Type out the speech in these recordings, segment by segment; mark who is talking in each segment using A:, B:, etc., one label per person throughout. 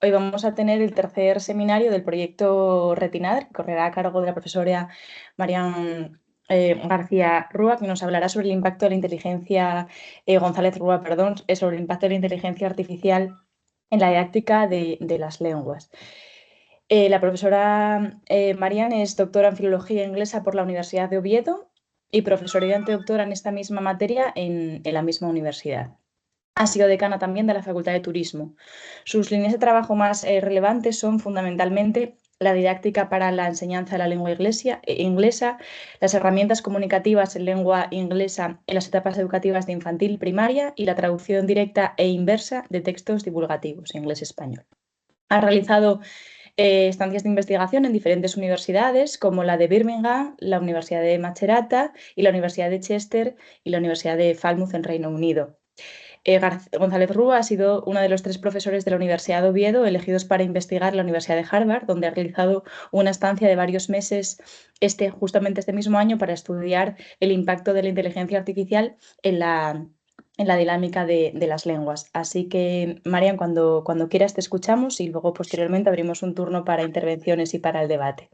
A: Hoy vamos a tener el tercer seminario del proyecto RETINAD, que correrá a cargo de la profesora Marian García Rúa, que nos hablará sobre el impacto de la inteligencia, González Rúa, perdón, sobre el impacto de la inteligencia artificial en la didáctica de las lenguas. La profesora Marian es doctora en Filología Inglesa por la Universidad de Oviedo y profesora y antedoctora en esta misma materia en la misma universidad. Ha sido decana también de la Facultad de Turismo. Sus líneas de trabajo más relevantes son fundamentalmente la didáctica para la enseñanza de la lengua inglesa, las herramientas comunicativas en lengua inglesa en las etapas educativas de infantil primaria y la traducción directa e inversa de textos divulgativos inglés-español. Ha realizado estancias de investigación en diferentes universidades como la de Birmingham, la Universidad de Macerata y la Universidad de Chester y la Universidad de Falmouth en Reino Unido. González Rúa ha sido uno de los 3 profesores de la Universidad de Oviedo elegidos para investigar en la Universidad de Harvard, donde ha realizado una estancia de varios meses justamente este mismo año para estudiar el impacto de la inteligencia artificial en la dinámica de las lenguas. Así que, Marian, cuando quieras te escuchamos y luego posteriormente abrimos un turno para intervenciones y para el debate.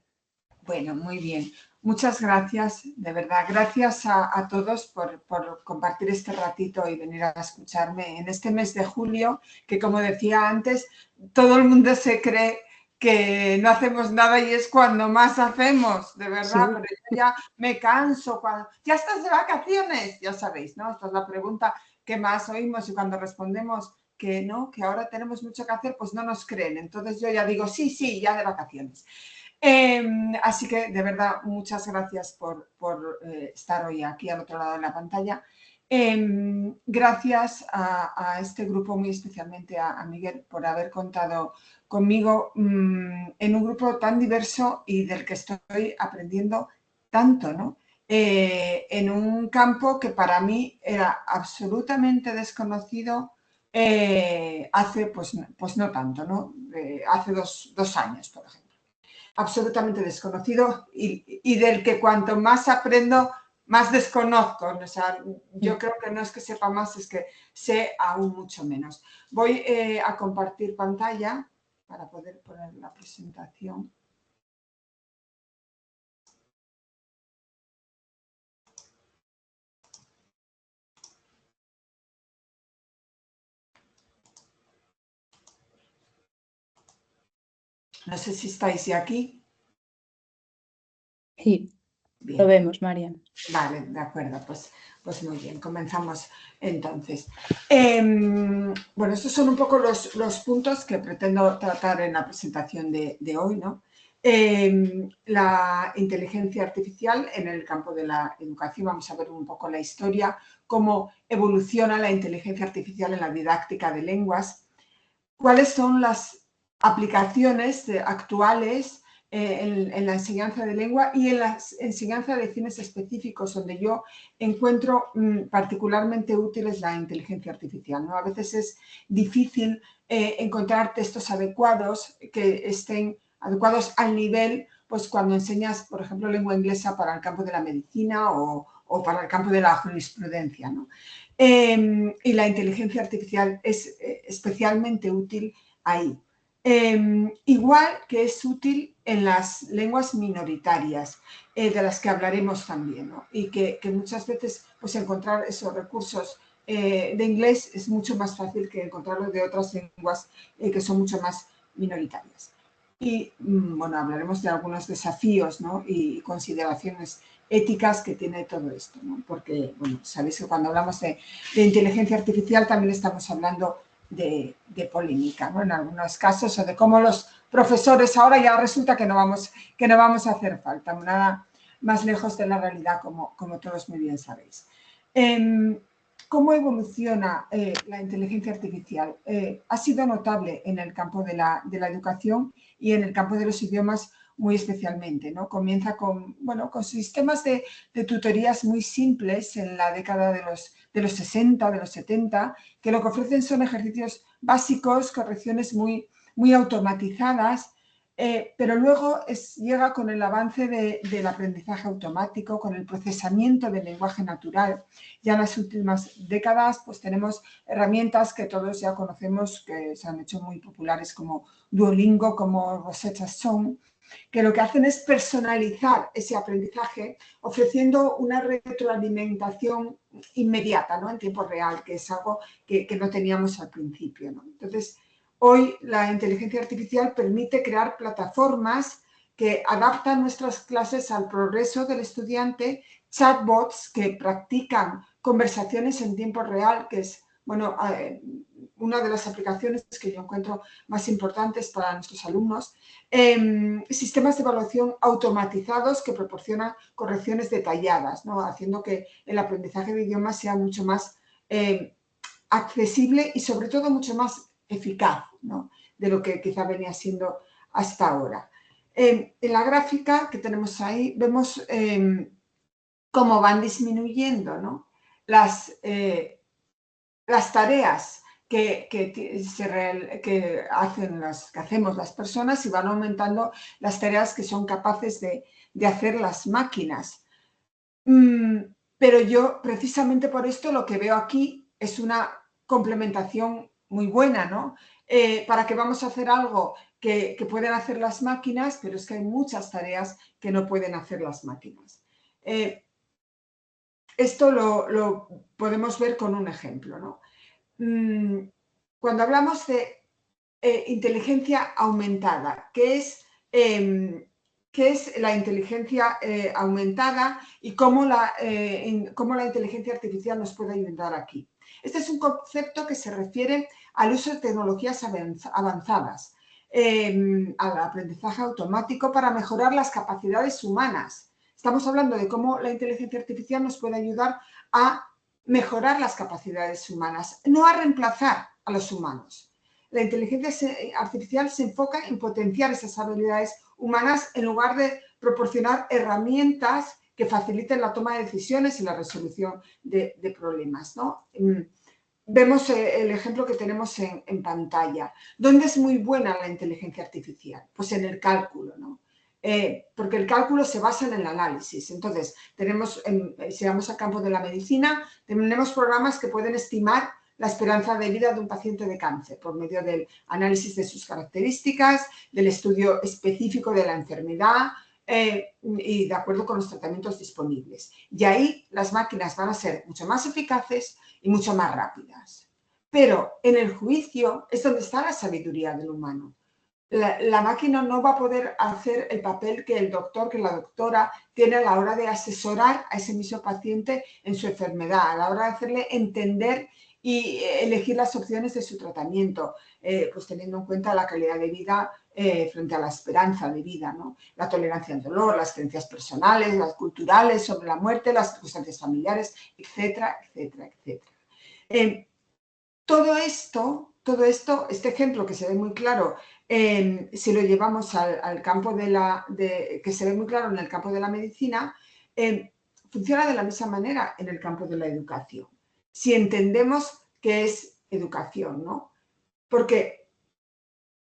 B: Bueno, muy bien. Muchas gracias, de verdad. Gracias a todos por compartir este ratito y venir a escucharme en este mes de julio, que como decía antes, todo el mundo se cree que no hacemos nada y es cuando más hacemos, de verdad,
A: Sí.
B: pero yo ya me canso. ¿Ya estás de vacaciones? Ya sabéis, ¿no? Esta es la pregunta que más oímos y cuando respondemos que no, que ahora tenemos mucho que hacer, pues no nos creen. Entonces yo ya digo, sí, ya de vacaciones. Así que, de verdad, muchas gracias por estar hoy aquí al otro lado de la pantalla. Gracias a este grupo, muy especialmente a Miguel, por haber contado conmigo en un grupo tan diverso y del que estoy aprendiendo tanto, ¿no? En un campo que para mí era absolutamente desconocido hace, pues no tanto, ¿no? Hace dos años, por ejemplo. Absolutamente desconocido y del que cuanto más aprendo, más desconozco. O sea, yo creo que no es que sepa más, es que sé aún mucho menos. Voy a compartir pantalla para poder poner la presentación. No sé si estáis ya aquí.
A: Sí,
B: bien.
A: Lo vemos, Marian.
B: Vale, de acuerdo, pues muy bien, comenzamos entonces. Bueno, estos son un poco los puntos que pretendo tratar en la presentación de hoy, ¿no? La inteligencia artificial en el campo de la educación, vamos a ver un poco la historia, cómo evoluciona la inteligencia artificial en la didáctica de lenguas, cuáles son las aplicaciones actuales en la enseñanza de lengua y en la enseñanza de fines específicos, donde yo encuentro particularmente útiles la inteligencia artificial, ¿no? A veces es difícil encontrar textos adecuados que estén adecuados al nivel, pues cuando enseñas, por ejemplo, lengua inglesa para el campo de la medicina o para el campo de la jurisprudencia, ¿no? Y la inteligencia artificial es especialmente útil ahí. Igual que es útil en las lenguas minoritarias, de las que hablaremos también, ¿no? Y que muchas veces pues, encontrar esos recursos de inglés es mucho más fácil que encontrarlos de otras lenguas que son mucho más minoritarias. Y bueno, hablaremos de algunos desafíos, ¿no? Y consideraciones éticas que tiene todo esto, ¿no? Porque, bueno, sabéis que cuando hablamos de inteligencia artificial también estamos hablando de polémica, ¿no? En algunos casos, o de cómo los profesores ahora ya resulta que no vamos a hacer falta, nada más lejos de la realidad, como todos muy bien sabéis. ¿Cómo evoluciona la inteligencia artificial? Ha sido notable en el campo de la educación y en el campo de los idiomas muy especialmente, ¿no? Comienza con sistemas de tutorías muy simples en la década de los 60, de los 70, que lo que ofrecen son ejercicios básicos, correcciones muy automatizadas, pero luego llega con el avance del aprendizaje automático, con el procesamiento del lenguaje natural. Ya en las últimas décadas pues tenemos herramientas que todos ya conocemos, que se han hecho muy populares, como Duolingo, como Rosetta Stone, que lo que hacen es personalizar ese aprendizaje ofreciendo una retroalimentación inmediata, ¿no? En tiempo real, que es algo que no teníamos al principio, ¿no? Entonces, hoy la inteligencia artificial permite crear plataformas que adaptan nuestras clases al progreso del estudiante, chatbots que practican conversaciones en tiempo real, que es, bueno, una de las aplicaciones que yo encuentro más importantes para nuestros alumnos, sistemas de evaluación automatizados que proporcionan correcciones detalladas, ¿no? Haciendo que el aprendizaje de idiomas sea mucho más accesible y sobre todo mucho más eficaz, ¿no? De lo que quizá venía siendo hasta ahora. En la gráfica que tenemos ahí vemos cómo van disminuyendo, ¿no? las tareas que hacemos las personas y van aumentando las tareas que son capaces de hacer las máquinas. Pero yo, precisamente por esto, lo que veo aquí es una complementación muy buena, ¿no? ¿Para qué vamos a hacer algo que pueden hacer las máquinas? Pero es que hay muchas tareas que no pueden hacer las máquinas. Esto lo podemos ver con un ejemplo, ¿no? Cuando hablamos de inteligencia aumentada, ¿qué es la inteligencia aumentada y cómo la inteligencia artificial nos puede ayudar aquí? Este es un concepto que se refiere al uso de tecnologías avanzadas, al aprendizaje automático para mejorar las capacidades humanas. Estamos hablando de cómo la inteligencia artificial nos puede ayudar a mejorar las capacidades humanas, no a reemplazar a los humanos. La inteligencia artificial se enfoca en potenciar esas habilidades humanas en lugar de proporcionar herramientas que faciliten la toma de decisiones y la resolución de problemas, ¿no? Vemos el ejemplo que tenemos en pantalla. ¿Dónde es muy buena la inteligencia artificial? Pues en el cálculo, ¿no? Porque el cálculo se basa en el análisis. Entonces, si vamos al campo de la medicina, tenemos programas que pueden estimar la esperanza de vida de un paciente de cáncer por medio del análisis de sus características, del estudio específico de la enfermedad y de acuerdo con los tratamientos disponibles. Y ahí las máquinas van a ser mucho más eficaces y mucho más rápidas. Pero en el juicio es donde está la sabiduría del humano. La máquina no va a poder hacer el papel que el doctor, que la doctora tiene a la hora de asesorar a ese mismo paciente en su enfermedad, a la hora de hacerle entender y elegir las opciones de su tratamiento, pues teniendo en cuenta la calidad de vida frente a la esperanza de vida, ¿no? La tolerancia al dolor, las creencias personales, las culturales sobre la muerte, las circunstancias familiares, etcétera, etcétera, etcétera. Todo esto, este ejemplo que se ve muy claro, si lo llevamos al campo que se ve muy claro en el campo de la medicina, funciona de la misma manera en el campo de la educación. Si entendemos qué es educación, ¿no? Porque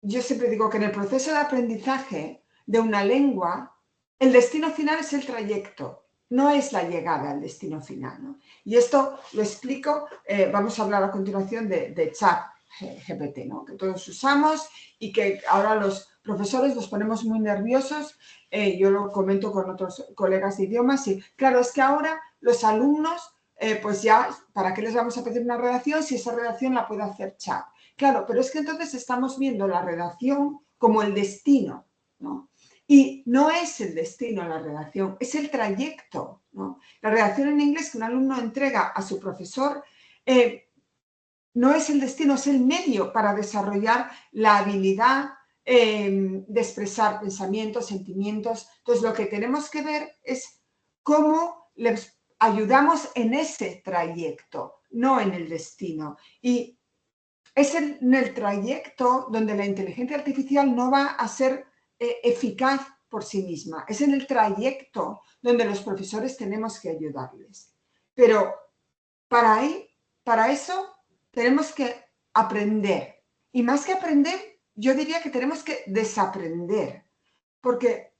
B: yo siempre digo que en el proceso de aprendizaje de una lengua, el destino final es el trayecto, no es la llegada al destino final, ¿no? Y esto lo explico, vamos a hablar a continuación de ChatGPT, ¿no? Que todos usamos y que ahora los profesores nos ponemos muy nerviosos. Yo lo comento con otros colegas de idiomas y claro, es que ahora los alumnos, pues ya, ¿para qué les vamos a pedir una redacción si esa redacción la puede hacer Chat? Claro, pero es que entonces estamos viendo la redacción como el destino, ¿no? Y no es el destino la redacción, es el trayecto, ¿no? La redacción en inglés que un alumno entrega a su profesor no es el destino, es el medio para desarrollar la habilidad de expresar pensamientos, sentimientos. Entonces, lo que tenemos que ver es cómo les ayudamos en ese trayecto, no en el destino. Y es en el trayecto donde la inteligencia artificial no va a ser eficaz por sí misma. Es en el trayecto donde los profesores tenemos que ayudarles. Pero para eso tenemos que aprender. Y más que aprender, yo diría que tenemos que desaprender. Porque,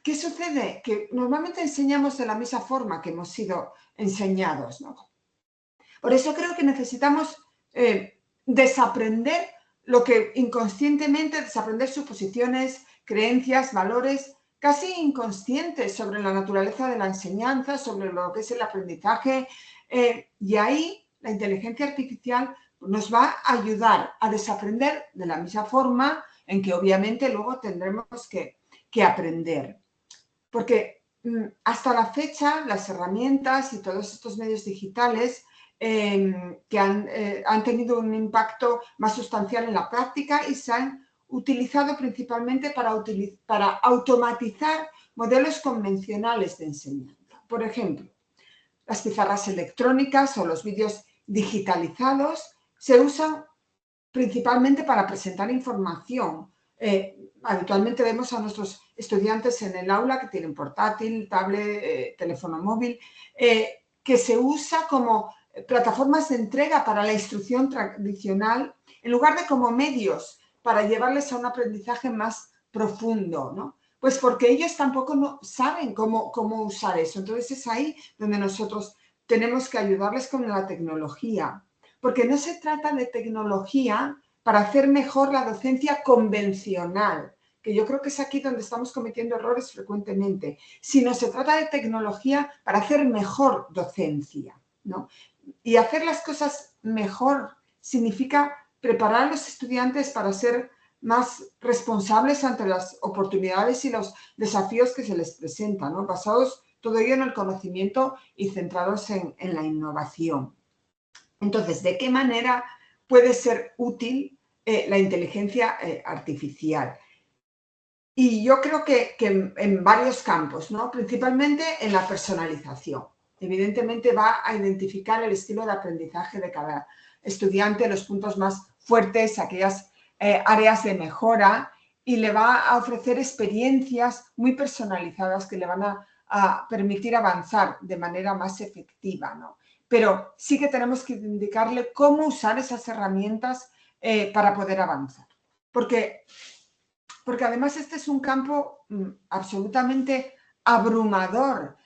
B: ¿qué sucede? Que normalmente enseñamos de la misma forma que hemos sido enseñados, ¿no? Por eso creo que necesitamos desaprender lo que inconscientemente, desaprender suposiciones, creencias, valores casi inconscientes sobre la naturaleza de la enseñanza, sobre lo que es el aprendizaje. Y ahí la inteligencia artificial nos va a ayudar a desaprender de la misma forma en que obviamente luego tendremos que aprender. Porque hasta la fecha las herramientas y todos estos medios digitales que han tenido un impacto más sustancial en la práctica y se han utilizado principalmente para automatizar modelos convencionales de enseñanza. Por ejemplo, las pizarras electrónicas o los vídeos digitalizados se usan principalmente para presentar información. Habitualmente vemos a nuestros estudiantes en el aula que tienen portátil, tablet, teléfono móvil, que se usa como plataformas de entrega para la instrucción tradicional en lugar de como medios para llevarles a un aprendizaje más profundo, ¿no? Pues porque ellos tampoco no saben cómo usar eso. Entonces es ahí donde nosotros tenemos que ayudarles con la tecnología. Porque no se trata de tecnología para hacer mejor la docencia convencional, que yo creo que es aquí donde estamos cometiendo errores frecuentemente, sino se trata de tecnología para hacer mejor docencia, ¿no? Y hacer las cosas mejor significa preparar a los estudiantes para ser más responsables ante las oportunidades y los desafíos que se les presentan, ¿no? Basados todo ello en el conocimiento y centrados en la innovación. Entonces, ¿de qué manera puede ser útil la inteligencia artificial? Y yo creo que en varios campos, ¿no? Principalmente en la personalización. Evidentemente va a identificar el estilo de aprendizaje de cada estudiante, los puntos más fuertes, aquellas áreas de mejora, y le va a ofrecer experiencias muy personalizadas que le van a permitir avanzar de manera más efectiva, ¿no? Pero sí que tenemos que indicarle cómo usar esas herramientas para poder avanzar. Porque además este es un campo absolutamente abrumador.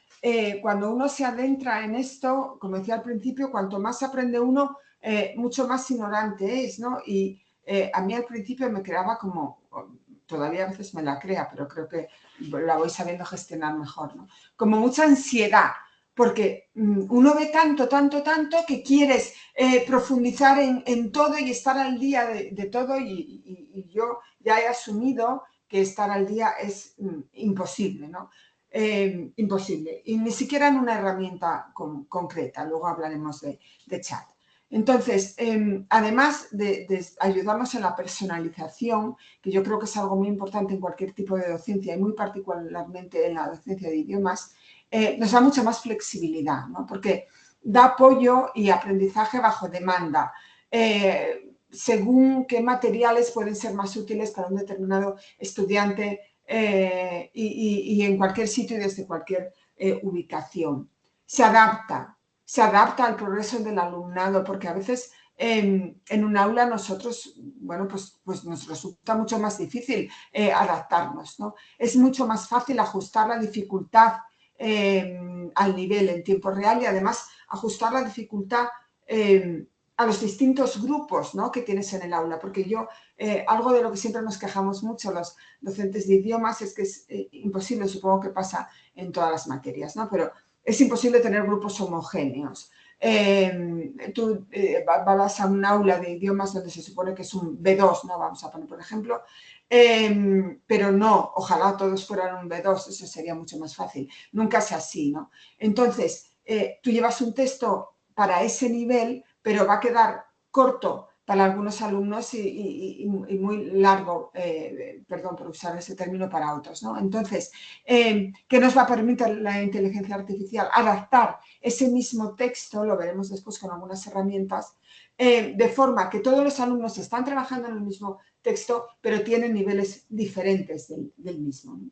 B: Cuando uno se adentra en esto, como decía al principio, cuanto más aprende uno, mucho más ignorante es, ¿no? Y a mí al principio me creaba como, todavía a veces me la crea, pero creo que la voy sabiendo gestionar mejor, ¿no? Como mucha ansiedad, porque uno ve tanto que quieres profundizar en todo y estar al día de todo y yo ya he asumido que estar al día es imposible, ¿no? Imposible. Y ni siquiera en una herramienta concreta. Luego hablaremos de chat. Entonces, además de ayudarnos en la personalización, que yo creo que es algo muy importante en cualquier tipo de docencia y muy particularmente en la docencia de idiomas, nos da mucha más flexibilidad, ¿no? Porque da apoyo y aprendizaje bajo demanda. Según qué materiales pueden ser más útiles para un determinado estudiante y en cualquier sitio y desde cualquier ubicación. Se adapta al progreso del alumnado, porque a veces en un aula nosotros, bueno, pues nos resulta mucho más difícil adaptarnos, ¿no? Es mucho más fácil ajustar la dificultad al nivel en tiempo real y además ajustar la dificultad a los distintos grupos, ¿no? Que tienes en el aula, porque algo de lo que siempre nos quejamos mucho los docentes de idiomas es que es imposible, supongo que pasa en todas las materias, ¿no? Pero es imposible tener grupos homogéneos. Tú vas a un aula de idiomas donde se supone que es un B2, ¿no? Vamos a poner, por ejemplo, pero no, ojalá todos fueran un B2, eso sería mucho más fácil. Nunca es así, ¿no? Entonces, tú llevas un texto para ese nivel, pero va a quedar corto para algunos alumnos y muy largo, perdón por usar ese término, para otros, ¿no? Entonces, ¿qué nos va a permitir la inteligencia artificial? Adaptar ese mismo texto, lo veremos después con algunas herramientas, de forma que todos los alumnos están trabajando en el mismo texto, pero tienen niveles diferentes del mismo, ¿no?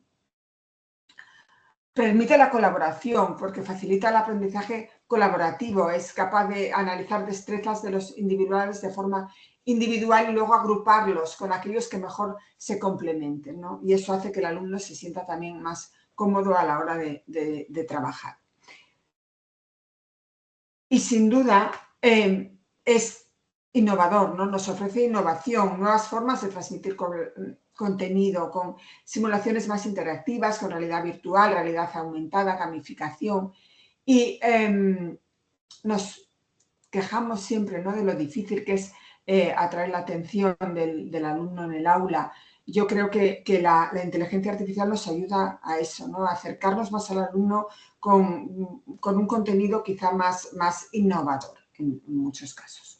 B: Permite la colaboración porque facilita el aprendizaje colaborativo, es capaz de analizar destrezas de los individuales de forma individual y luego agruparlos con aquellos que mejor se complementen, ¿no? Y eso hace que el alumno se sienta también más cómodo a la hora de trabajar. Y sin duda es innovador, ¿no? Nos ofrece innovación, nuevas formas de transmitir contenido, con simulaciones más interactivas, con realidad virtual, realidad aumentada, gamificación. Y nos quejamos siempre, ¿no?, de lo difícil que es atraer la atención del alumno en el aula. Yo creo que la inteligencia artificial nos ayuda a eso, ¿no?, a acercarnos más al alumno con un contenido quizá más innovador en muchos casos.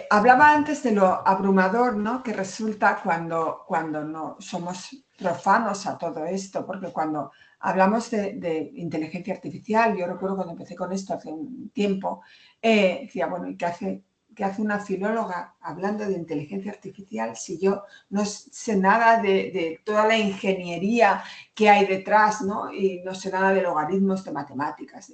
B: Hablaba antes de lo abrumador, ¿no?, que resulta cuando no somos profanos a todo esto, porque cuando hablamos de inteligencia artificial, yo recuerdo cuando empecé con esto hace un tiempo, decía, bueno, ¿y qué hace una filóloga hablando de inteligencia artificial si yo no sé nada de toda la ingeniería que hay detrás, ¿no?, y no sé nada de logaritmos, de matemáticas?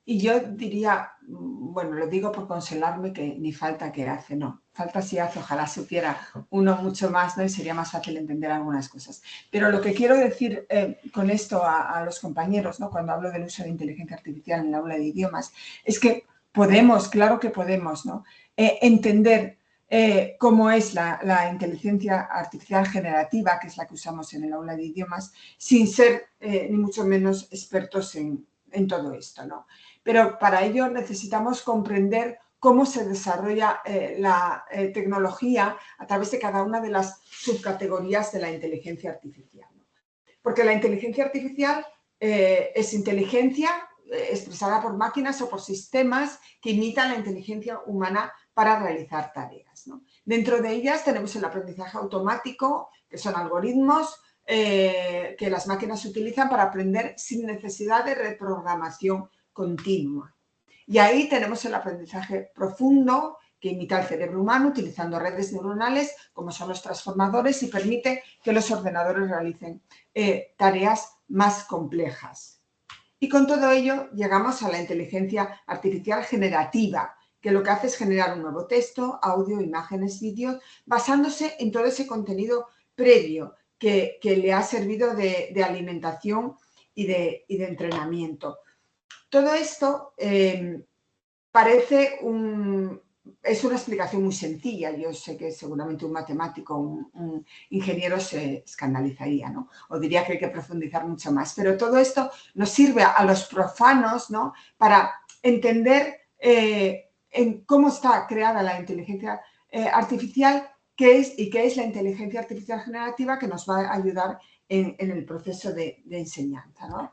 B: Y yo diría, bueno, lo digo por consolarme, que ni falta que hace, no. Falta sí hace, ojalá supiera uno mucho más, ¿no?, y sería más fácil entender algunas cosas. Pero lo que quiero decir con esto a los compañeros, ¿no?, cuando hablo del uso de inteligencia artificial en el aula de idiomas, es que podemos, claro que podemos, ¿no?, entender cómo es la inteligencia artificial generativa, que es la que usamos en el aula de idiomas, sin ser ni mucho menos expertos en todo esto, ¿no? Pero para ello necesitamos comprender cómo se desarrolla la tecnología a través de cada una de las subcategorías de la inteligencia artificial, ¿no? Porque la inteligencia artificial es inteligencia expresada por máquinas o por sistemas que imitan la inteligencia humana para realizar tareas, ¿no? Dentro de ellas tenemos el aprendizaje automático, que son algoritmos que las máquinas utilizan para aprender sin necesidad de reprogramación continua. Y ahí tenemos el aprendizaje profundo, que imita el cerebro humano utilizando redes neuronales como son los transformadores y permite que los ordenadores realicen tareas más complejas. Y con todo ello llegamos a la inteligencia artificial generativa, que lo que hace es generar un nuevo texto, audio, imágenes, vídeos, basándose en todo ese contenido previo que le ha servido de alimentación y de entrenamiento. Todo esto es una explicación muy sencilla. Yo sé que seguramente un matemático, un ingeniero se escandalizaría, ¿no?, o diría que hay que profundizar mucho más. Pero todo esto nos sirve a los profanos, ¿no?, para entender en cómo está creada la inteligencia artificial, qué es la inteligencia artificial generativa, que nos va a ayudar en el proceso de enseñanza, ¿no?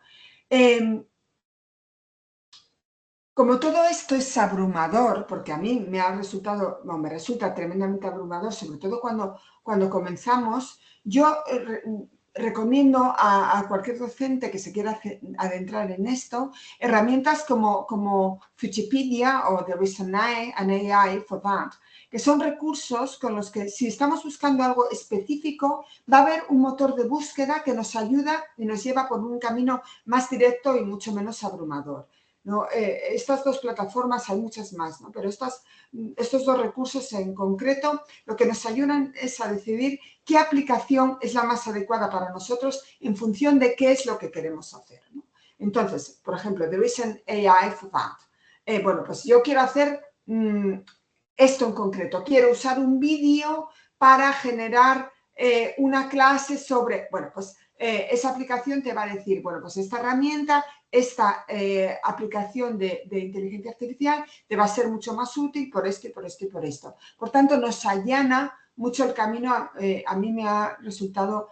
B: Como todo esto es abrumador, porque a mí me resulta tremendamente abrumador, sobre todo cuando comenzamos, yo recomiendo a cualquier docente que se quiera adentrar en esto herramientas como Futurepedia o There is an AI for that, que son recursos con los que, si estamos buscando algo específico, va a haber un motor de búsqueda que nos ayuda y nos lleva por un camino más directo y mucho menos abrumador, ¿no? Estas dos plataformas, hay muchas más, ¿no?, pero estos dos recursos en concreto lo que nos ayudan es a decidir qué aplicación es la más adecuada para nosotros en función de qué es lo que queremos hacer, ¿no? Entonces, por ejemplo, There is an AI for that. Bueno, pues yo quiero hacer esto en concreto. Quiero usar un vídeo para generar una clase sobre, bueno, pues esa aplicación te va a decir, bueno, pues esta herramienta, esta aplicación de inteligencia artificial te va a ser mucho más útil por esto y por esto y por esto. Por tanto, nos allana mucho el camino. A mí me ha resultado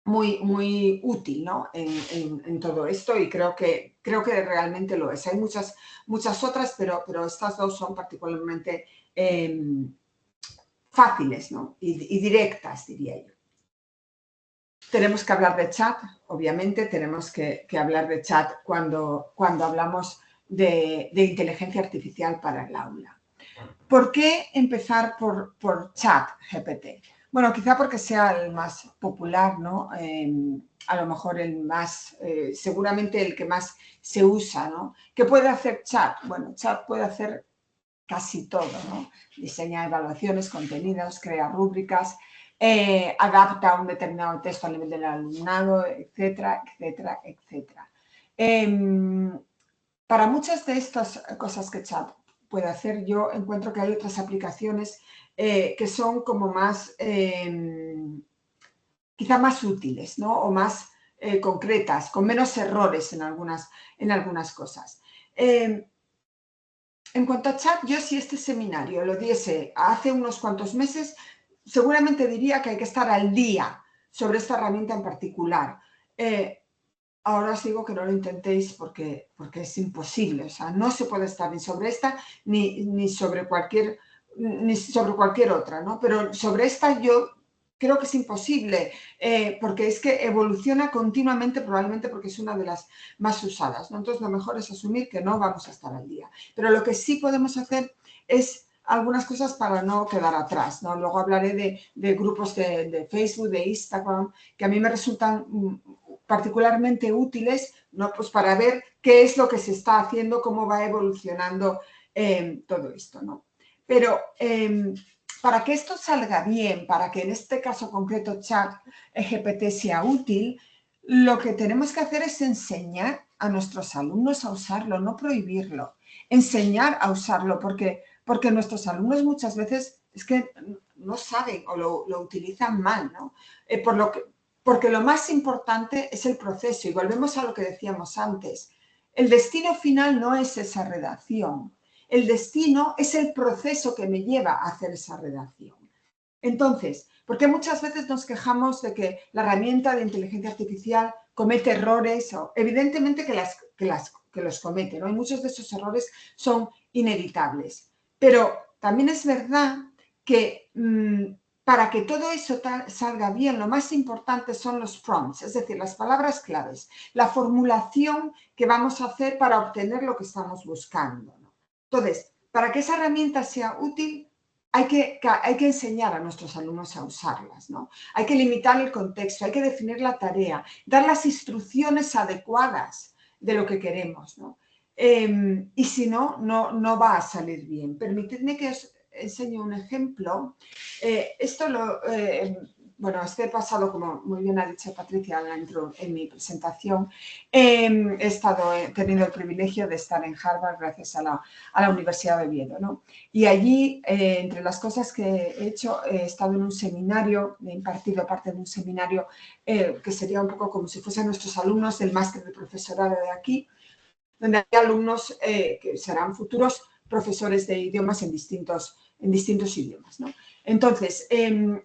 B: muy útil, ¿no?, en todo esto, y creo que realmente lo es. Hay muchas otras, pero estas dos son particularmente fáciles, ¿no?, y directas, diría yo. Tenemos que hablar de chat, obviamente, tenemos que hablar de chat cuando hablamos de inteligencia artificial para el aula. ¿Por qué empezar por ChatGPT? Bueno, quizá porque sea el más popular, ¿no? A lo mejor el más, seguramente el que más se usa, ¿no? ¿Qué puede hacer Chat? Bueno, Chat puede hacer casi todo, ¿no? Diseña evaluaciones, contenidos, crea rúbricas, adapta un determinado texto al nivel del alumnado, etcétera, etcétera, etcétera. Para muchas de estas cosas que Chat puede hacer, yo encuentro que hay otras aplicaciones que son como más, quizá más útiles, ¿no? O más concretas, con menos errores en algunas cosas. En cuanto a Chat, yo si este seminario lo diese hace unos cuantos meses, seguramente diría que hay que estar al día sobre esta herramienta en particular. Ahora os digo que no lo intentéis porque es imposible, o sea, no se puede estar ni sobre esta ni sobre cualquier otra, ¿no? Pero sobre esta yo creo que es imposible, porque es que evoluciona continuamente, probablemente porque es una de las más usadas, ¿no? Entonces, lo mejor es asumir que no vamos a estar al día. Pero lo que sí podemos hacer es algunas cosas para no quedar atrás, ¿no? Luego hablaré de grupos de Facebook, de Instagram, que a mí me resultan particularmente útiles, ¿no? Pues para ver qué es lo que se está haciendo, cómo va evolucionando todo esto, ¿no? Pero para que esto salga bien, para que en este caso concreto ChatGPT sea útil, lo que tenemos que hacer es enseñar a nuestros alumnos a usarlo, no prohibirlo. Enseñar a usarlo, porque nuestros alumnos muchas veces es que no saben o lo utilizan mal, ¿no? Porque lo más importante es el proceso, y volvemos a lo que decíamos antes. El destino final no es esa redacción. El destino es el proceso que me lleva a hacer esa redacción. Entonces, ¿por qué muchas veces nos quejamos de que la herramienta de inteligencia artificial comete errores? Evidentemente que los comete, ¿no? Y muchos de esos errores son inevitables. Pero también es verdad que para que todo eso salga bien, lo más importante son los prompts, es decir, las palabras claves, la formulación que vamos a hacer para obtener lo que estamos buscando, ¿no? Entonces, para que esa herramienta sea útil, hay que enseñar a nuestros alumnos a usarlas, ¿no? Hay que limitar el contexto, hay que definir la tarea, dar las instrucciones adecuadas de lo que queremos, ¿no? Y si no, no va a salir bien. Permitidme que os enseñe un ejemplo. Bueno, este pasado, como muy bien ha dicho Patricia dentro en mi presentación, he tenido el privilegio de estar en Harvard gracias a la Universidad de Oviedo, ¿no? Y allí, entre las cosas que he hecho, he estado en un seminario, he impartido parte de un seminario que sería un poco como si fuesen nuestros alumnos del máster de profesorado de aquí, donde hay alumnos que serán futuros profesores de idiomas en distintos idiomas, ¿no? Entonces,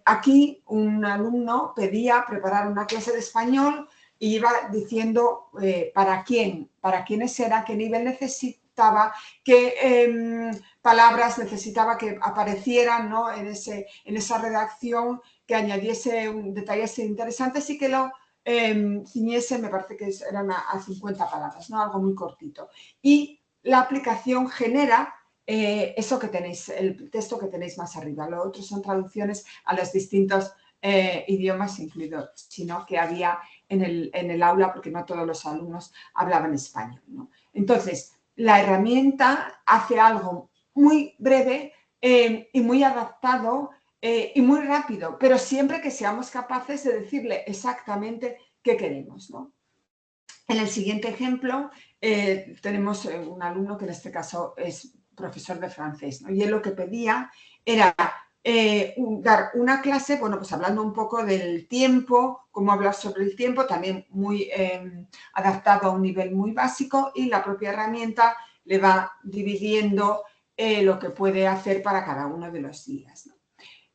B: aquí un alumno pedía preparar una clase de español y iba diciendo para quiénes era, qué nivel necesitaba, qué palabras necesitaba que aparecieran, ¿no? en esa redacción, que añadiese detalles interesantes y que lo ciñese, me parece que eran a 50 palabras, ¿no? Algo muy cortito. Y la aplicación genera eso que tenéis, el texto que tenéis más arriba. Lo otro son traducciones a los distintos idiomas, incluido sino que había en el aula, porque no todos los alumnos hablaban español, ¿no? Entonces, la herramienta hace algo muy breve y muy adaptado y muy rápido, pero siempre que seamos capaces de decirle exactamente qué queremos, ¿no? En el siguiente ejemplo tenemos un alumno que en este caso es profesor de francés, ¿no? Y él lo que pedía era dar una clase, bueno, pues hablando un poco del tiempo, cómo hablar sobre el tiempo, también muy adaptado a un nivel muy básico, y la propia herramienta le va dividiendo lo que puede hacer para cada uno de los días, ¿no?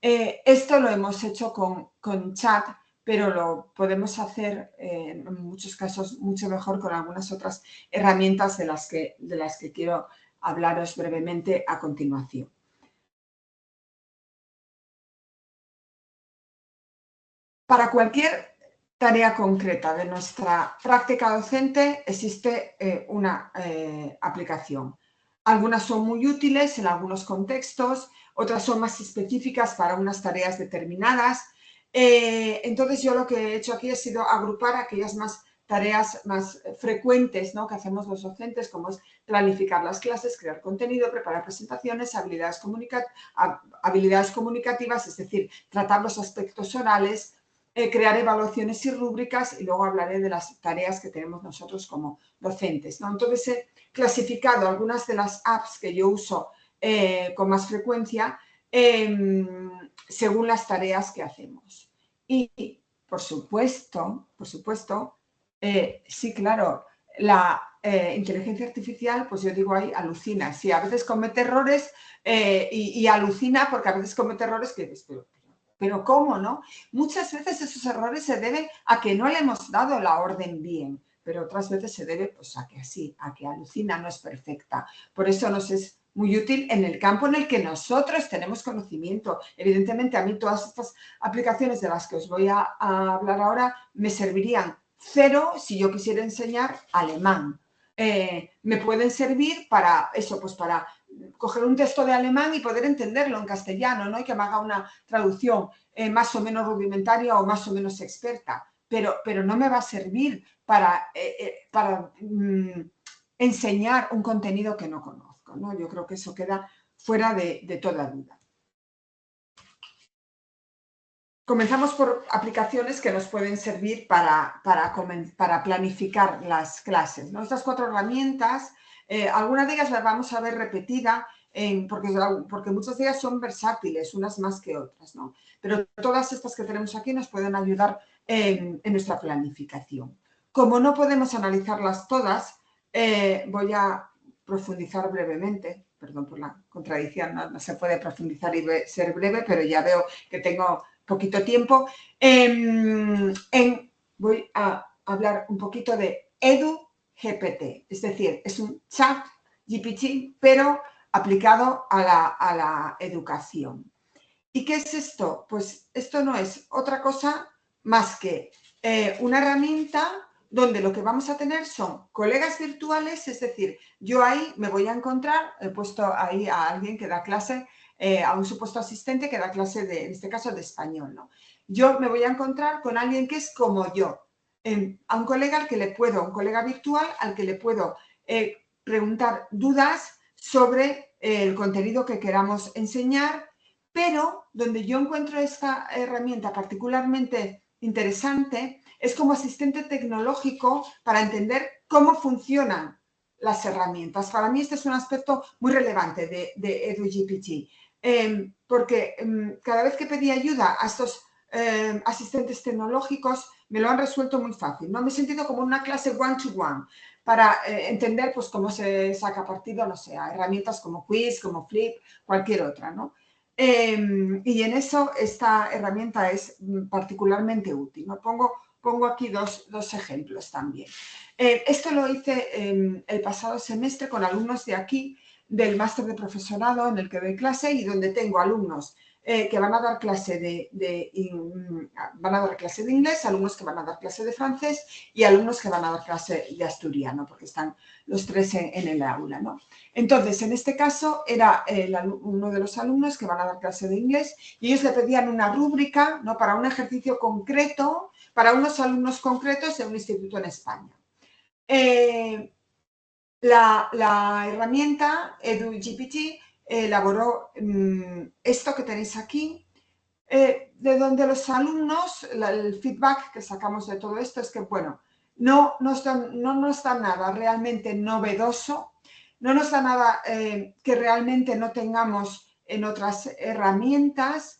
B: Esto lo hemos hecho con Chat, pero lo podemos hacer en muchos casos mucho mejor con algunas otras herramientas de las que quiero hablaros brevemente a continuación. Para cualquier tarea concreta de nuestra práctica docente existe una aplicación. Algunas son muy útiles en algunos contextos, otras son más específicas para unas tareas determinadas. Entonces yo lo que he hecho aquí ha sido agrupar aquellas tareas más frecuentes, ¿no?, que hacemos los docentes, como es planificar las clases, crear contenido, preparar presentaciones, habilidades comunicativas, es decir, tratar los aspectos orales, crear evaluaciones y rúbricas, y luego hablaré de las tareas que tenemos nosotros como docentes, ¿no? Entonces he clasificado algunas de las apps que yo uso con más frecuencia según las tareas que hacemos. Y, por supuesto, sí, claro, la inteligencia artificial, pues yo digo ahí, alucina. Sí, a veces comete errores y alucina porque a veces comete errores que dices, pero ¿cómo, no? Muchas veces esos errores se deben a que no le hemos dado la orden bien, pero otras veces se debe pues a que sí, a que alucina, no es perfecta. Por eso nos es muy útil en el campo en el que nosotros tenemos conocimiento. Evidentemente, a mí todas estas aplicaciones de las que os voy a hablar ahora me servirían cero si yo quisiera enseñar alemán. Me pueden servir para eso, pues para coger un texto de alemán y poder entenderlo en castellano, ¿no? Y que me haga una traducción más o menos rudimentaria o más o menos experta, pero no me va a servir para enseñar un contenido que no conozco, ¿no? Yo creo que eso queda fuera de toda duda. Comenzamos por aplicaciones que nos pueden servir para planificar las clases, ¿no? Estas 4 herramientas, algunas de ellas las vamos a ver repetida porque muchas de ellas son versátiles, unas más que otras, ¿no? Pero todas estas que tenemos aquí nos pueden ayudar en nuestra planificación. Como no podemos analizarlas todas, voy a profundizar brevemente. Perdón por la contradicción, no se puede profundizar y ser breve, pero ya veo que tengo poquito tiempo. Voy a hablar un poquito de EduGPT, es decir, es un chat GPT, pero aplicado a la educación. ¿Y qué es esto? Pues esto no es otra cosa más que una herramienta donde lo que vamos a tener son colegas virtuales, es decir, yo ahí me voy a encontrar, he puesto ahí a alguien que da clase, a un supuesto asistente que da clase en este caso de español, ¿no? Yo me voy a encontrar con alguien que es como yo, a un colega un colega virtual al que le puedo preguntar dudas sobre el contenido que queramos enseñar, pero donde yo encuentro esta herramienta particularmente interesante es como asistente tecnológico para entender cómo funcionan las herramientas. Para mí este es un aspecto muy relevante de EduGPT, porque cada vez que pedí ayuda a estos asistentes tecnológicos me lo han resuelto muy fácil, ¿no? Me he sentido como una clase one-to-one para entender pues cómo se saca partido, no sé, a herramientas como Quiz, como Flip, cualquier otra, ¿no? Y en eso esta herramienta es particularmente útil, ¿no? Pongo aquí dos ejemplos también. Esto lo hice el pasado semestre con alumnos de aquí, del máster de profesorado en el que doy clase y donde tengo alumnos que van a dar clase de inglés, alumnos que van a dar clase de francés y alumnos que van a dar clase de asturiano, porque están los tres en el aula, ¿no? Entonces, en este caso, era uno de los alumnos que van a dar clase de inglés y ellos le pedían una rúbrica, ¿no?, para un ejercicio concreto, para unos alumnos concretos de un instituto en España. La herramienta EduGPT elaboró esto que tenéis aquí, de donde los alumnos, el feedback que sacamos de todo esto es que, bueno, no nos da nada realmente novedoso, no nos da nada que realmente no tengamos en otras herramientas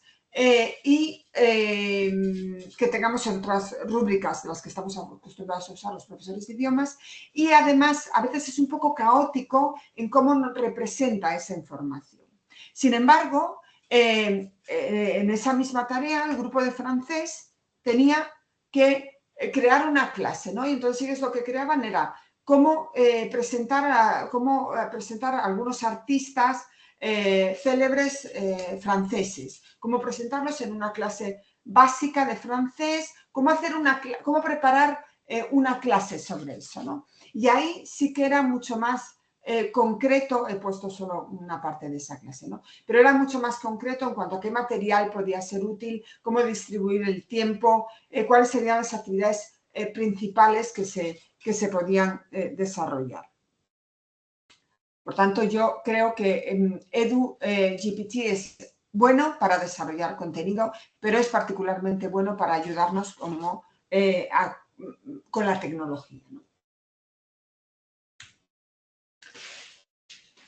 B: y que tengamos en otras rúbricas de las que estamos acostumbrados a usar los profesores de idiomas, y además a veces es un poco caótico en cómo nos representa esa información. Sin embargo, en esa misma tarea, el grupo de francés tenía que crear una clase, ¿no? Y entonces ellos lo que creaban era cómo presentar a algunos artistas célebres franceses, cómo presentarlos en una clase básica de francés, cómo preparar una clase sobre eso, ¿no? Y ahí sí que era mucho más concreto, he puesto solo una parte de esa clase, ¿no? Pero era mucho más concreto en cuanto a qué material podía ser útil, cómo distribuir el tiempo, cuáles serían las actividades principales que se podían desarrollar. Por tanto, yo creo que EduGPT es bueno para desarrollar contenido, pero es particularmente bueno para ayudarnos con la tecnología, ¿no?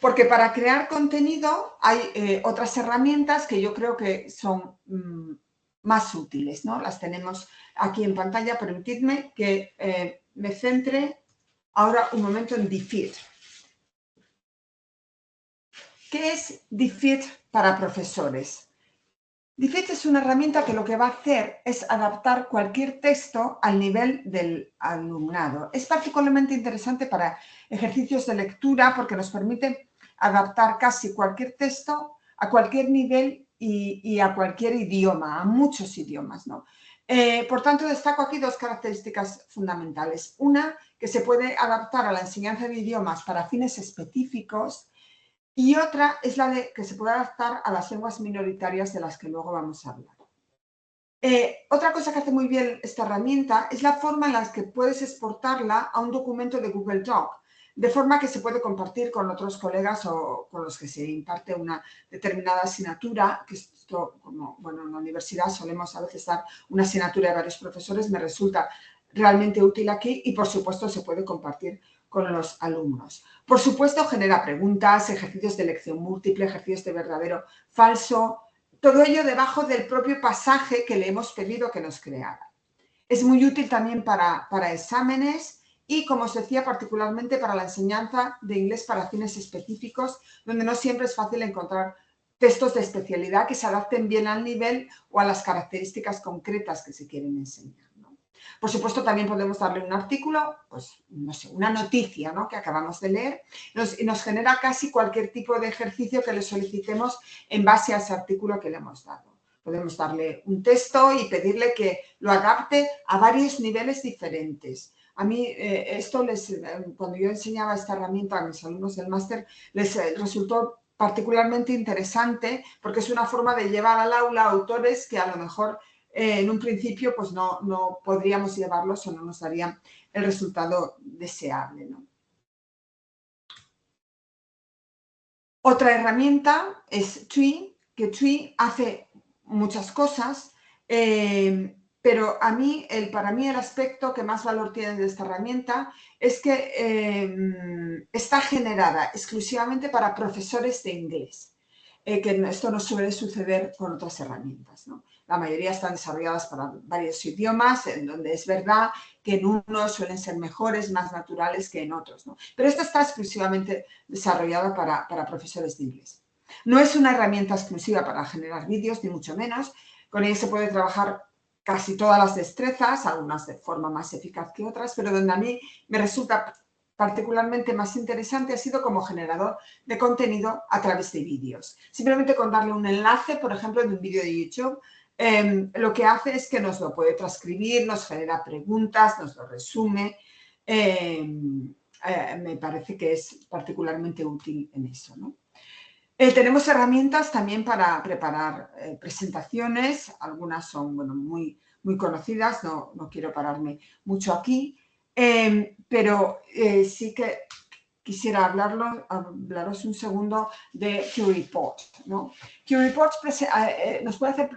B: Porque para crear contenido hay otras herramientas que yo creo que son más útiles, ¿no? Las tenemos aquí en pantalla. Permitidme que me centre ahora un momento en DFID. ¿Qué es DFID para profesores? DFID es una herramienta que lo que va a hacer es adaptar cualquier texto al nivel del alumnado. Es particularmente interesante para ejercicios de lectura porque nos permite adaptar casi cualquier texto a cualquier nivel y a cualquier idioma, a muchos idiomas, ¿no? Por tanto, destaco aquí dos características fundamentales. Una, que se puede adaptar a la enseñanza de idiomas para fines específicos, y otra es la de que se puede adaptar a las lenguas minoritarias de las que luego vamos a hablar. Otra cosa que hace muy bien esta herramienta es la forma en la que puedes exportarla a un documento de Google Doc, de forma que se puede compartir con otros colegas o con los que se imparte una determinada asignatura, que esto, como bueno, en la universidad solemos a veces dar una asignatura de varios profesores, me resulta realmente útil aquí y por supuesto se puede compartir con los alumnos. Por supuesto genera preguntas, ejercicios de elección múltiple, ejercicios de verdadero, falso, todo ello debajo del propio pasaje que le hemos pedido que nos creara. Es muy útil también para exámenes y, como os decía, particularmente para la enseñanza de inglés para fines específicos, donde no siempre es fácil encontrar textos de especialidad que se adapten bien al nivel o a las características concretas que se quieren enseñar, ¿no? Por supuesto, también podemos darle un artículo, pues, no sé, una noticia, ¿no?, que acabamos de leer, y nos genera casi cualquier tipo de ejercicio que le solicitemos en base a ese artículo que le hemos dado. Podemos darle un texto y pedirle que lo adapte a varios niveles diferentes. A mí cuando yo enseñaba esta herramienta a mis alumnos del máster, les resultó particularmente interesante porque es una forma de llevar al aula autores que a lo mejor en un principio pues no podríamos llevarlos o no nos darían el resultado deseable, ¿no? Otra herramienta es Tree, que Tree hace muchas cosas, pero para mí el aspecto que más valor tiene de esta herramienta es que está generada exclusivamente para profesores de inglés, que esto no suele suceder con otras herramientas, ¿no? La mayoría están desarrolladas para varios idiomas, en donde es verdad que en unos suelen ser mejores, más naturales que en otros, ¿no? Pero esta está exclusivamente desarrollada para profesores de inglés. No es una herramienta exclusiva para generar vídeos, ni mucho menos. Con ella se puede trabajar casi todas las destrezas, algunas de forma más eficaz que otras, pero donde a mí me resulta particularmente más interesante ha sido como generador de contenido a través de vídeos. Simplemente con darle un enlace, por ejemplo, de un vídeo de YouTube, lo que hace es que nos lo puede transcribir, nos genera preguntas, nos lo resume. Me parece que es particularmente útil en eso, ¿no? Tenemos herramientas también para preparar presentaciones, algunas son muy conocidas, no quiero pararme mucho aquí, pero sí que quisiera hablaros un segundo de QReport, ¿no? QReport nos puede hacer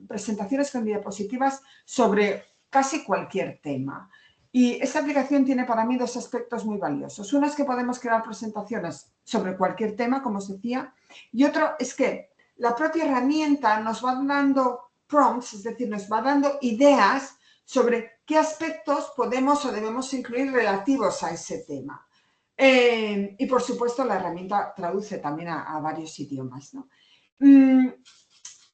B: presentaciones con diapositivas sobre casi cualquier tema. Y esta aplicación tiene para mí dos aspectos muy valiosos. Uno es que podemos crear presentaciones sobre cualquier tema, como os decía, y otro es que la propia herramienta nos va dando prompts, es decir, nos va dando ideas sobre qué aspectos podemos o debemos incluir relativos a ese tema. Y por supuesto la herramienta traduce también a varios idiomas, ¿no?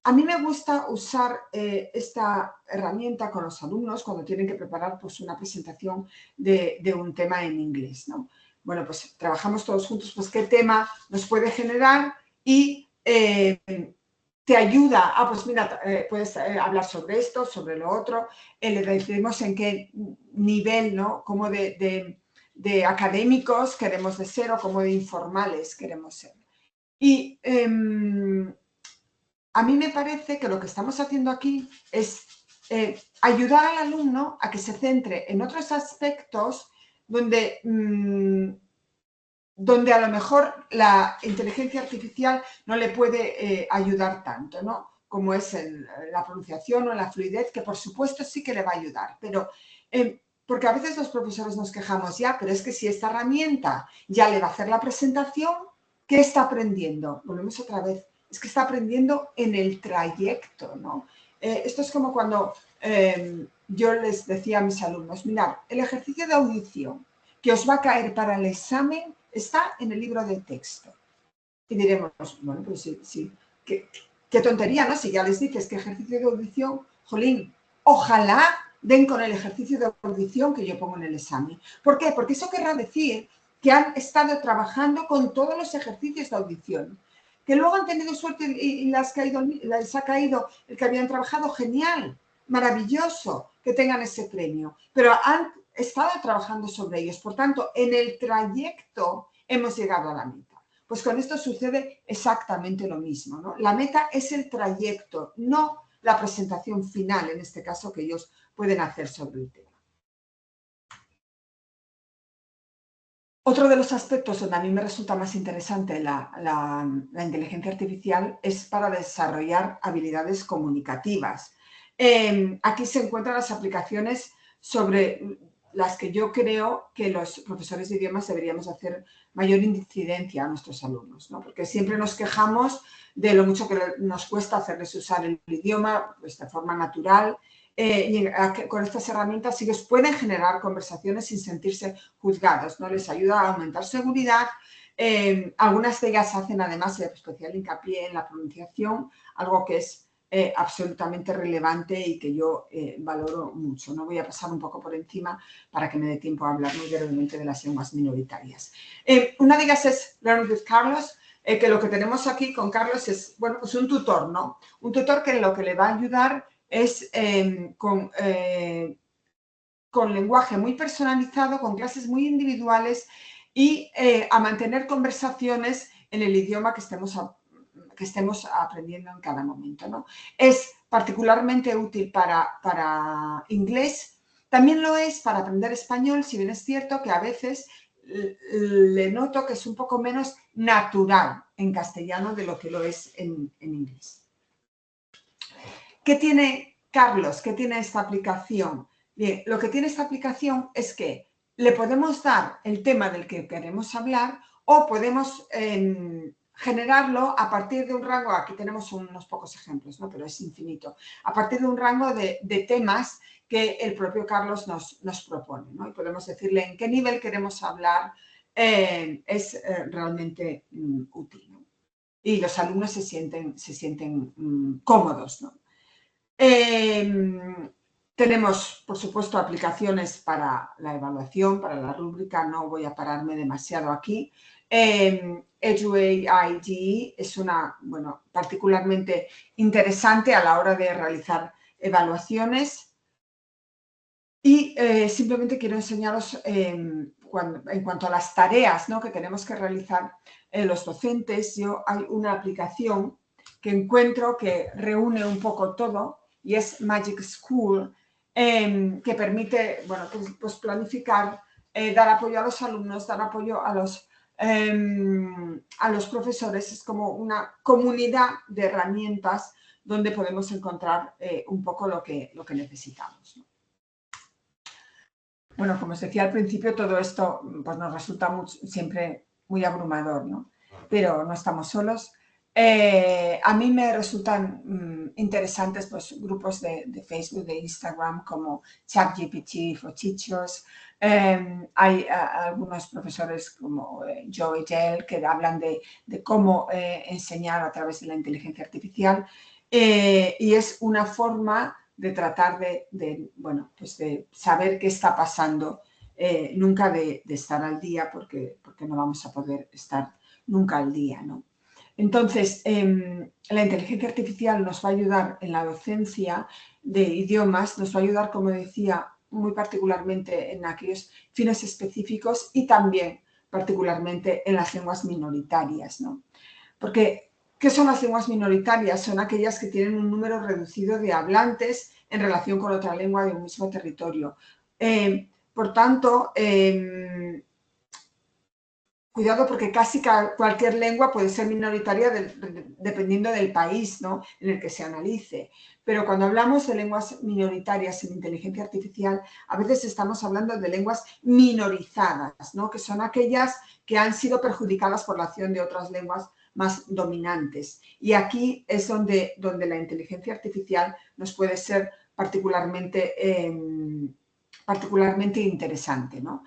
B: A mí me gusta usar esta herramienta con los alumnos cuando tienen que preparar pues, una presentación de un tema en inglés, ¿no? Bueno, pues trabajamos todos juntos, pues qué tema nos puede generar y te ayuda, pues mira, puedes hablar sobre esto, sobre lo otro, le decimos en qué nivel, ¿no? Como de de académicos queremos de ser o cómo de informales queremos ser. Y a mí me parece que lo que estamos haciendo aquí es ayudar al alumno a que se centre en otros aspectos donde, donde a lo mejor la inteligencia artificial no le puede ayudar tanto, ¿no? Como es en la pronunciación o en la fluidez, que por supuesto sí que le va a ayudar, pero porque a veces los profesores nos quejamos ya, pero es que si esta herramienta ya le va a hacer la presentación, ¿qué está aprendiendo? Volvemos otra vez, es que está aprendiendo en el trayecto, ¿no? Esto es como cuando yo les decía a mis alumnos, mirad, el ejercicio de audición que os va a caer para el examen está en el libro de texto. Y diremos, bueno, pues sí, qué tontería, ¿no? Si ya les dices que ejercicio de audición, jolín, ojalá den con el ejercicio de audición que yo pongo en el examen. ¿Por qué? Porque eso querrá decir que han estado trabajando con todos los ejercicios de audición. Que luego han tenido suerte y les ha caído el que habían trabajado, genial, maravilloso que tengan ese premio. Pero han estado trabajando sobre ellos. Por tanto, en el trayecto hemos llegado a la meta. Pues con esto sucede exactamente lo mismo, ¿no? La meta es el trayecto, no la presentación final, en este caso, que ellos pueden hacer sobre el tema. Otro de los aspectos donde a mí me resulta más interesante la inteligencia artificial es para desarrollar habilidades comunicativas. Aquí se encuentran las aplicaciones sobre las que yo creo que los profesores de idiomas deberíamos hacer mayor incidencia a nuestros alumnos, ¿no? Porque siempre nos quejamos de lo mucho que nos cuesta hacerles usar el idioma pues, de forma natural, y con estas herramientas ellos pueden generar conversaciones sin sentirse juzgados, ¿no? Les ayuda a aumentar seguridad. Algunas de ellas hacen además especial hincapié en la pronunciación, algo que es absolutamente relevante y que yo valoro mucho. No voy a pasar un poco por encima para que me dé tiempo a hablar muy brevemente de las lenguas minoritarias. Una de ellas es Learn with Carlos, que lo que tenemos aquí con Carlos es, bueno, pues un tutor, ¿no? Un tutor que lo que le va a ayudar es con lenguaje muy personalizado, con clases muy individuales y a mantener conversaciones en el idioma que estemos aprendiendo en cada momento, ¿no? Es particularmente útil para inglés, también lo es para aprender español, si bien es cierto que a veces le noto que es un poco menos natural en castellano de lo que lo es en inglés. ¿Qué tiene Carlos? ¿Qué tiene esta aplicación? Bien, lo que tiene esta aplicación es que le podemos dar el tema del que queremos hablar o podemos generarlo a partir de un rango, aquí tenemos unos pocos ejemplos, ¿no? Pero es infinito, a partir de un rango de temas que el propio Carlos nos propone, ¿no? Y podemos decirle en qué nivel queremos hablar, es realmente útil, ¿no? Y los alumnos se sienten cómodos, ¿no? Tenemos, por supuesto, aplicaciones para la evaluación, para la rúbrica, no voy a pararme demasiado aquí. EduAID es una, bueno, particularmente interesante a la hora de realizar evaluaciones. Y simplemente quiero enseñaros en cuanto a las tareas, ¿no?, que tenemos que realizar los docentes. Hay una aplicación que encuentro que reúne un poco todo y es Magic School, que permite, bueno, pues planificar, dar apoyo a los alumnos, dar apoyo a los profesores. Es como una comunidad de herramientas donde podemos encontrar un poco lo que necesitamos, ¿no? Bueno, como os decía al principio, todo esto pues, nos resulta siempre muy abrumador, ¿no? Pero no estamos solos. A mí me resultan interesantes pues, grupos de Facebook, de Instagram, como ChatGPT for Teachers. Hay algunos profesores como Joe Gell que hablan de cómo enseñar a través de la inteligencia artificial. Y es una forma de tratar bueno, pues de saber qué está pasando, nunca de estar al día, porque no vamos a poder estar nunca al día, ¿no? Entonces, la inteligencia artificial nos va a ayudar en la docencia de idiomas, nos va a ayudar, como decía, muy particularmente en aquellos fines específicos y también particularmente en las lenguas minoritarias, ¿no? Porque, ¿qué son las lenguas minoritarias? Son aquellas que tienen un número reducido de hablantes en relación con otra lengua de un mismo territorio. Por tanto, cuidado porque casi cualquier lengua puede ser minoritaria dependiendo del país, ¿no?, en el que se analice. Pero cuando hablamos de lenguas minoritarias en inteligencia artificial, a veces estamos hablando de lenguas minorizadas, ¿no?, que son aquellas que han sido perjudicadas por la acción de otras lenguas más dominantes. Y aquí es donde la inteligencia artificial nos puede ser particularmente interesante, ¿no?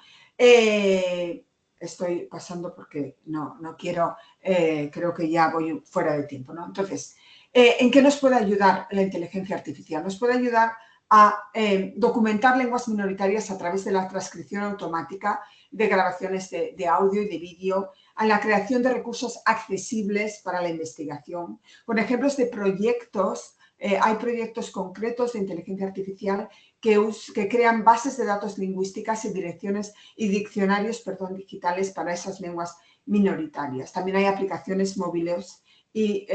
B: Estoy pasando porque no quiero, creo que ya voy fuera de tiempo, ¿no? Entonces, ¿en qué nos puede ayudar la inteligencia artificial? Nos puede ayudar a documentar lenguas minoritarias a través de la transcripción automática de grabaciones de audio y de vídeo, a la creación de recursos accesibles para la investigación. Con ejemplos de proyectos, hay proyectos concretos de inteligencia artificial que crean bases de datos lingüísticas y direcciones y diccionarios, digitales para esas lenguas minoritarias. También hay aplicaciones móviles y,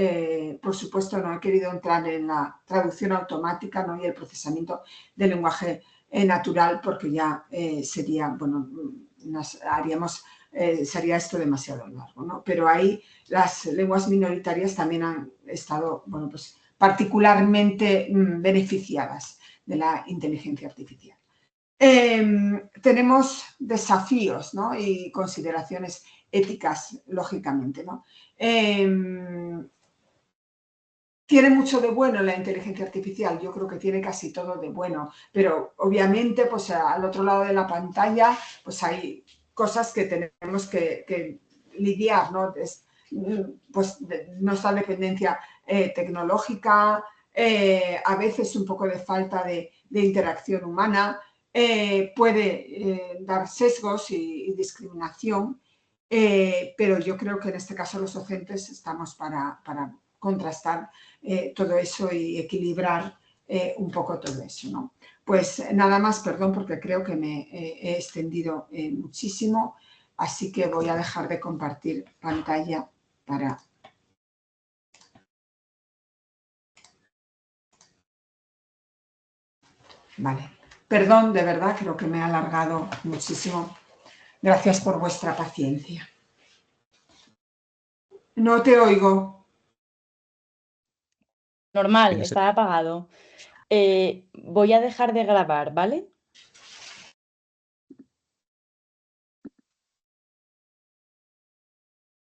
B: por supuesto, no he querido entrar en la traducción automática, ¿no?, y el procesamiento del lenguaje natural porque ya sería, bueno, sería esto demasiado largo, ¿no? Pero ahí las lenguas minoritarias también han estado, bueno, pues particularmente beneficiadas de la inteligencia artificial. Tenemos desafíos, ¿no?, y consideraciones éticas, lógicamente, ¿no? Tiene mucho de bueno la inteligencia artificial, yo creo que tiene casi todo de bueno, pero obviamente pues al otro lado de la pantalla pues hay cosas que tenemos que lidiar, ¿no? Pues nuestra dependencia tecnológica, a veces un poco de falta de interacción humana, puede dar sesgos y discriminación, pero yo creo que en este caso los docentes estamos para contrastar todo eso y equilibrar un poco todo eso, ¿no? Pues nada más, perdón, porque creo que me he extendido muchísimo, así que voy a dejar de compartir pantalla para... Vale. Perdón, de verdad, creo que me he alargado muchísimo. Gracias por vuestra paciencia. No te oigo.
A: Normal, está apagado. Voy a dejar de grabar, ¿vale?